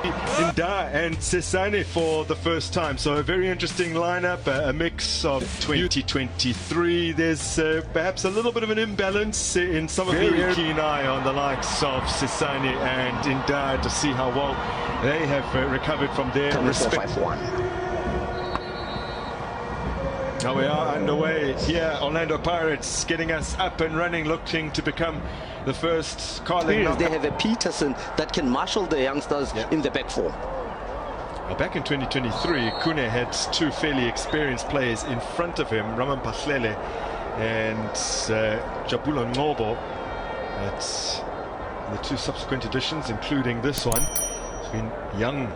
Nda and Sesane for the first time. So a very interesting lineup, a mix of 2023. There's perhaps a little bit of an imbalance in some of the keen eye on the likes of Sesane and Nda to see how well they have recovered from their respect. Now we are underway here. Orlando Pirates getting us up and running, looking to become the first Carling. They have a Peterson that can marshal the youngsters in the back four. Well, back in 2023, Kune had two fairly experienced players in front of him, Raman Pahlele and Jabula Ngobo. That's the two subsequent editions, including this one. It's been young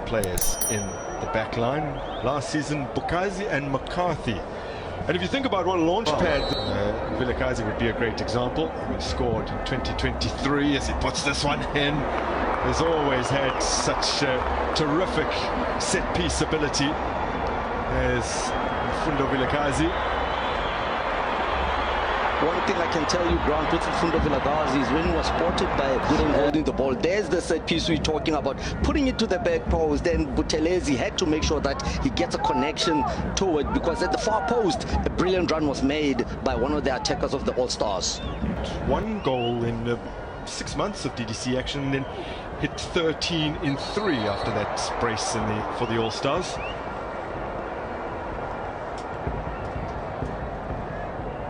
players in the back line. Last season, Bukazi and McCarthy. And if you think about what a launch pad, Vilakazi would be a great example. He scored in 2023 as he puts this one in. Has always had such terrific set-piece ability as Fundo Vilakazi. One thing I can tell you, Grant, with Fundo Vilakazi is when he was spotted by Gooden holding the ball, there's the set piece we're talking about, putting it to the back post. Then Buthelezi had to make sure that he gets a connection to it, because at the far post, a brilliant run was made by one of the attackers of the All-Stars. One goal in 6 months of DDC action, and then hit 13 in 3 after that brace for the All-Stars.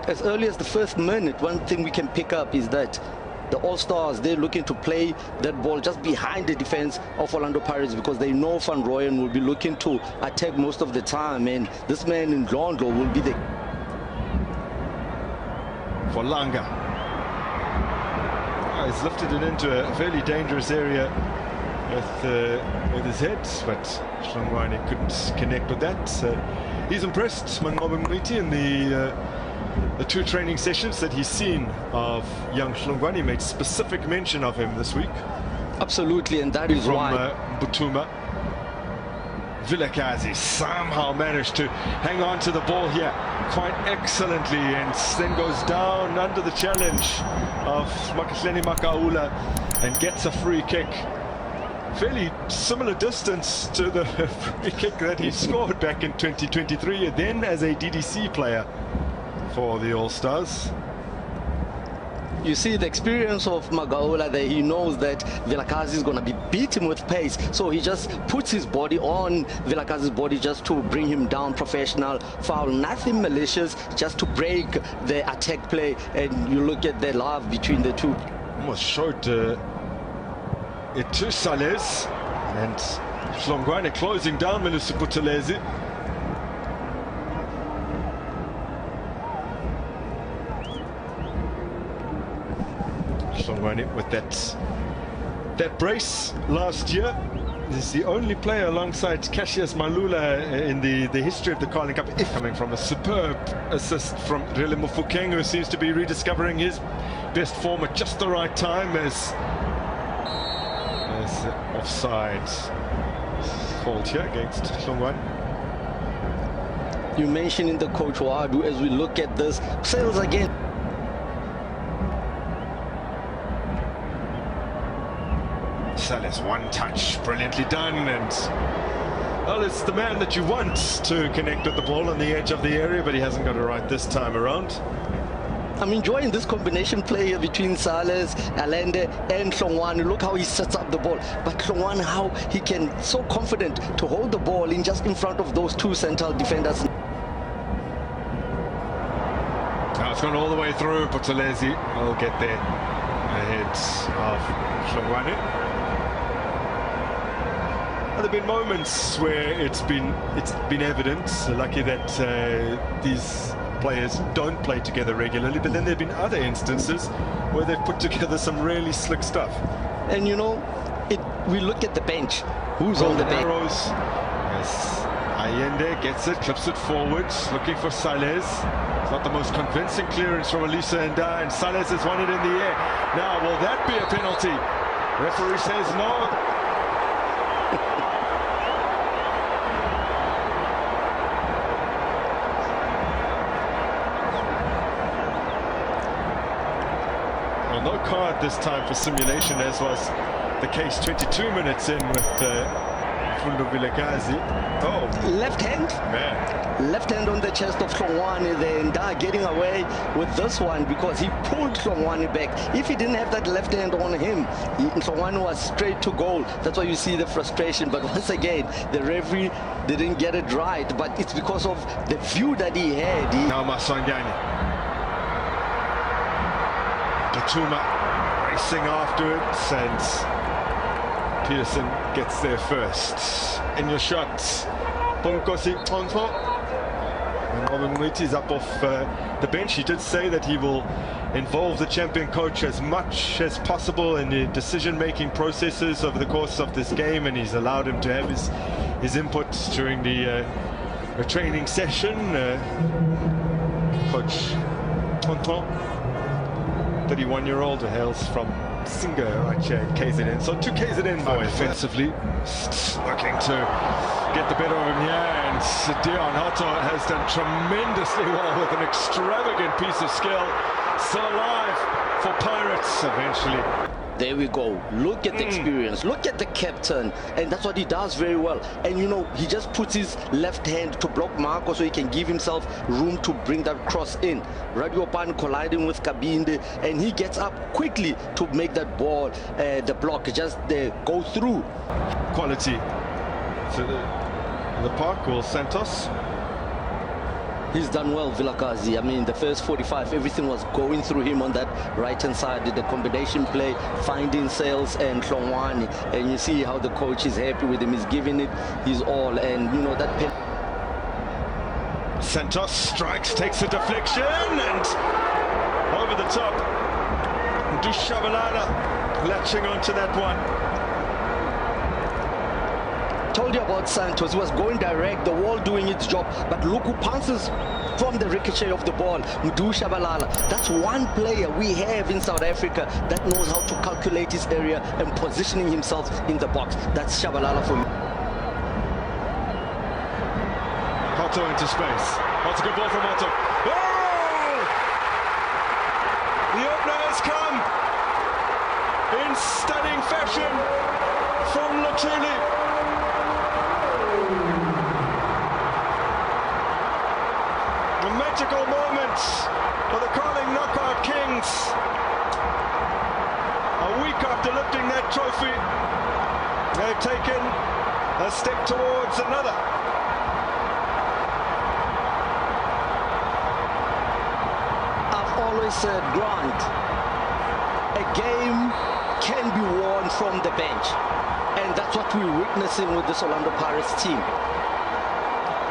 As early as the first minute, one thing we can pick up is that the All-Stars, they're looking to play that ball just behind the defense of Orlando Pirates, because they know Van Rooyen will be looking to attack most of the time, and this man in Londo will be the... For Langa. He's lifted it into a fairly dangerous area with his head, but Hlongwane couldn't connect with that. He's impressed, Mangobe Mwiti, in the two training sessions that he's seen of young Hlongwane. He made specific mention of him this week. Absolutely, and that is why Butuma. Vilakazi somehow managed to hang on to the ball here quite excellently, and then goes down under the challenge of Makahleni Makaula and gets a free kick. Fairly similar distance to the free kick that he scored back in 2023, then as a DDC player for the All-Stars. You see the experience of Magaola there. He knows that Vilakazi is going to be beaten with pace, so he just puts his body on Vilakazi's body just to bring him down. Professional foul, nothing malicious, just to break the attack play. And you look at the love between the two. Almost showed it to Sales, and Hlongwane closing down Melusi Buthelezi. Hlongwane with that brace last year. He's the only player alongside Cassius Malula in the history of the Carling Cup, coming from a superb assist from Rele Mofokeng, who seems to be rediscovering his best form at just the right time, as offside called here against Hlongwane. You mentioned in the coach Wadu, as we look at this, Sales again. Salas, one touch, brilliantly done, and well, it's the man that you want to connect with the ball on the edge of the area, but he hasn't got it right this time around. I'm enjoying this combination play here between Sales, Allende and Hlongwane. Look how he sets up the ball, but Hlongwane, how he can so confident to hold the ball in just in front of those two central defenders. Now it's gone all the way through. Buthelezi will get there ahead of Hlongwane. There have been moments where it's been evident, lucky that these players don't play together regularly, but then there have been other instances where they've put together some really slick stuff. And you know, we look at the bench. Who's on the bench? Yes, Allende gets it, clips it forwards, looking for Sales. It's not the most convincing clearance from Elisa Nda, and Sales has won it in the air. Now, will that be a penalty? Referee says no. No card this time for simulation, as was the case 22 minutes in with Mfundo Vilakazi. Oh, Left hand. man. Left hand on the chest of Hlongwane, then getting away with this one because he pulled Hlongwane back. If he didn't have that left hand on him, Hlongwane was straight to goal. That's why you see the frustration. But once again, the referee didn't get it right, but it's because of the view that he had. Now Maswangani. Katuma racing afterwards, and Peterson gets there first. In your shots, Bonkosi Onfo. And Robin Mwiti is up off the bench. He did say that he will involve the champion coach as much as possible in the decision-making processes over the course of this game, and he's allowed him to have his input during the training session. Coach Tonton, 31-year-old, who hails from Singa right here at KZN. So two KZN boys offensively looking to get the better of him here, and Dion Hotto has done tremendously well with an extravagant piece of skill. Still alive for Pirates eventually. There we go. Look at the experience. Look at the captain. And that's what he does very well. And you know, he just puts his left hand to block Marco so he can give himself room to bring that cross in. Radiopan colliding with Kabinde, and he gets up quickly to make that ball, the block just go through. Quality to the park. Will Santos. He's done well, Vilakazi. I mean, the first 45, everything was going through him on that right-hand side. The combination play, finding Sales and Hlongwane. And you see how the coach is happy with him. He's giving it his all. And, you know, that... Santos strikes, takes a deflection, and over the top. Dushabalala latching onto that one. Told you about Santos. He was going direct, the wall doing its job, but look who pounces from the ricochet of the ball. Mdu Shabalala. That's one player we have in South Africa that knows how to calculate his area and positioning himself in the box. That's Shabalala for me. Otto into space. That's a good ball from Otto. Oh! The opener has come in stunning fashion from Luthuli. A magical moment for the Carling Knockout Kings. A week after lifting that trophy, they've taken a step towards another. I've always said, Grant, a game can be won from the bench. And that's what we're witnessing with this Orlando Pirates team.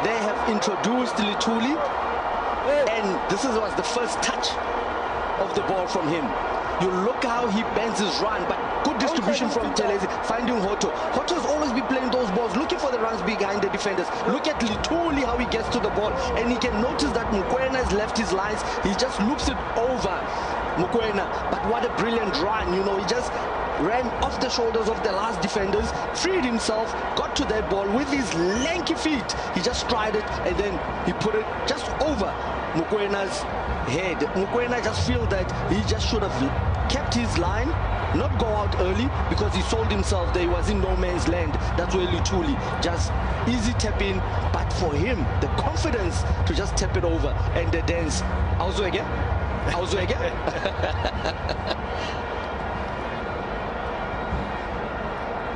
They have introduced Luthuli, and this was the first touch of the ball from him. You look how he bends his run, but good distribution from Telezi, finding Hotto. Hotto's always be playing those balls, looking for the runs behind the defenders. Look at Luthuli, how he gets to the ball, and he can notice that Mokoena has left his lines. He just loops it over Mokoena, but what a brilliant run. You know, he just ran off the shoulders of the last defenders, freed himself, got to that ball with his lanky feet. He just tried it, and then he put it just over Mukwena's head. Mokoena just feel that he just should have kept his line, not go out early, because he sold himself there. He was in no man's land. That's where Luthuli just easy tap in, but for him the confidence to just tap it over and the dance. Auswege.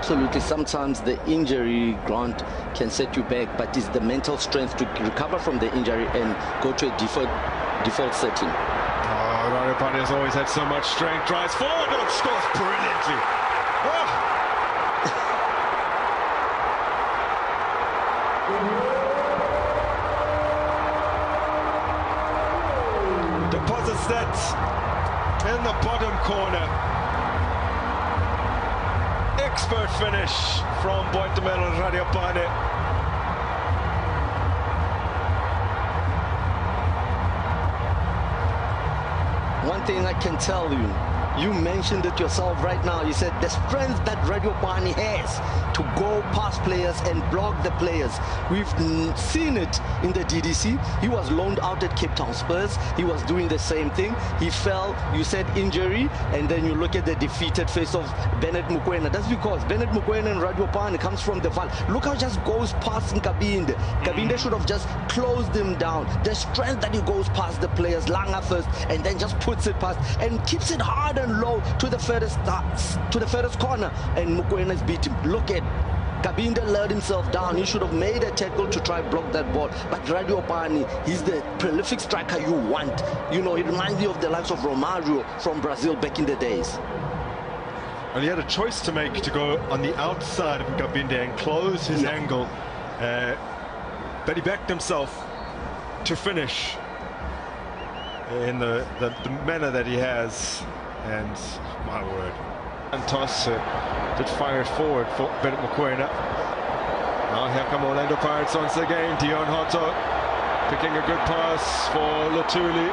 Absolutely, sometimes the injury, Grant, can set you back, but it's the mental strength to recover from the injury and go to a default setting. Oh, Radipani has always had so much strength, drives forward and scores brilliantly. Oh. Deposits that in the bottom corner. Expert finish from Boitumelo Radipani. One thing I can tell you, You mentioned it yourself right now. You said the strength that Radiokhane has to go past players and block the players. We've seen it in the DDC. He was loaned out at Cape Town Spurs. He was doing the same thing. He fell, you said injury, and then you look at the defeated face of Bennett Mokoena. That's because Bennett Mokoena and Radiokhane comes from the Val. Look how he just goes past Nkabinde. Nkabinde should have just closed him down. The strength that he goes past the players, Langa first, and then just puts it past and keeps it hard and low to the furthest corner, and Mokoena is beat him. Look at Nkabinde let himself down. He should have made a tackle to try block that ball. But Radiokhane, he's the prolific striker you want. You know, he reminds me of the likes of Romario from Brazil back in the days. And he had a choice to make to go on the outside of Nkabinde and close his angle, but he backed himself to finish in the manner that he has. And my word, and toss did fire it forward for Bennett Mokoena. Now here come Orlando Pirates once again. Dion Hotto picking a good pass for Lutuli.